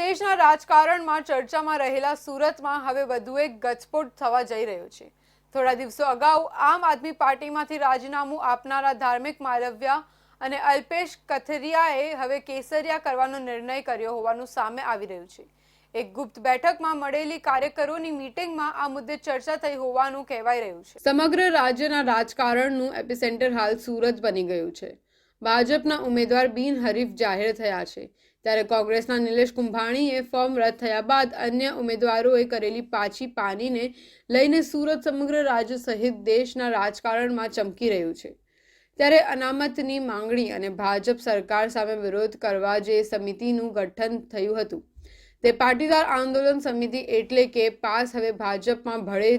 દેશના રાજકારણમાં ચર્ચામાં રહેલા સુરતમાં હવે વધુ એક ગચસ્ફોટ થવા જઈ રહ્યો છે। થોડા દિવસો અગાઉ આમ આદમી પાર્ટીમાંથી રાજીનામું આપનારા ધાર્મિક માલવ્યા અને અલ્પેશ કથિરિયાએ હવે કેસરિયા કરવાનો નિર્ણય કર્યો હોવાનું સામે આવી રહ્યું છે। એક ગુપ્ત બેઠકમાં મળેલી કાર્યકરોની મીટિંગમાં આ મુદ્દે ચર્ચા થઈ હોવાનું કહેવાઈ રહ્યું છે। સમગ્ર રાજ્યના રાજકારણનું એપિસેન્ટર હાલ સુરત બની ગયું છે। ભાજપના ઉમેદવાર બિનહરીફ જાહેર થયા છે, ત્યારે કોંગ્રેસના નિલેશ કુંભાણીએ ફોર્મ રદ થયા બાદ અન્ય ઉમેદવારોએ કરેલી પાછી પાનીને લઈને સુરત સમગ્ર રાજ્ય સહિત દેશના રાજકારણમાં ચમકી રહ્યું છે। ત્યારે અનામતની માંગણી અને ભાજપ સરકાર સામે વિરોધ કરવા જે સમિતિનું ગઠન થયું હતું તે પાટીદાર આંદોલન સમિતિ એટલે કે પાસ હવે ભાજપમાં ભળે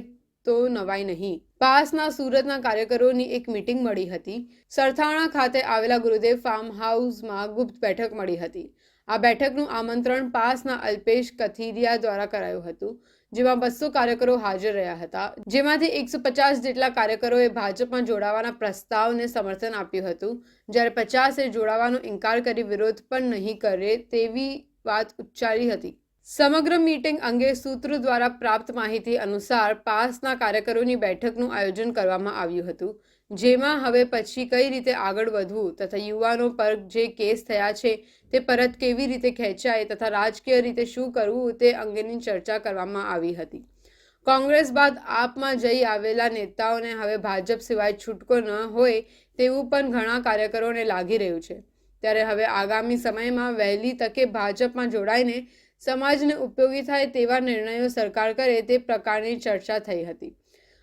તો નવાઈ નહીં। પાસના સુરતના કાર્યકરોની એક મીટિંગ મળી હતી। સરથાણા ખાતે આવેલા ગુરુદેવ ફાર્મ હાઉસમાં ગુપ્ત બેઠક મળી હતી। આ બેઠકનું આમંત્રણ પાસના અલ્પેશ કથિરિયા દ્વારા કરાયું હતું, જેમાં 200 કાર્યકરો હાજર રહ્યા હતા, જેમાંથી 150 જેટલા કાર્યકરોએ ભાજપમાં જોડાવાના પ્રસ્તાવને સમર્થન આપ્યું હતું, જ્યારે 50એ જોડાવાનો ઇનકાર કરી વિરોધ પણ નહીં કરે તેવી વાત ઉચ્ચારી હતી। સમગ્ર મીટિંગ અંગે સૂત્રો દ્વારા પ્રાપ્ત માહિતી અનુસાર પાસના કાર્યકરોની બેઠકનું આયોજન કરવામાં આવ્યું હતું, જેમાં હવે પછી કઈ રીતે આગળ વધવું તથા યુવાનો પર જે કેસ થયા છે તે પરત કેવી રીતે ખેંચાય તથા રાજકીય રીતે શું કરવું તે અંગેની ચર્ચા કરવામાં આવી હતી। કોંગ્રેસ બાદ આપમાં જઈ આવેલા નેતાઓને હવે ભાજપ સિવાય છૂટકો ન હોય તેવું પણ ઘણા કાર્યકરોને લાગી રહ્યું છે। ત્યારે હવે આગામી સમયમાં વહેલી તકે ભાજપમાં જોડાઈને સમાજને ઉપયોગી થાય તેવા નિર્ણયો સરકાર કરે તે પ્રકારની ચર્ચા થઈ હતી।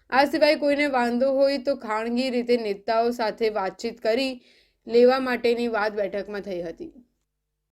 આ સિવાય કોઈને વાંધો હોય તો ખાનગી રીતે નેતાઓ સાથે વાતચીત કરી લેવા માટેની વાત બેઠકમાં થઈ હતી।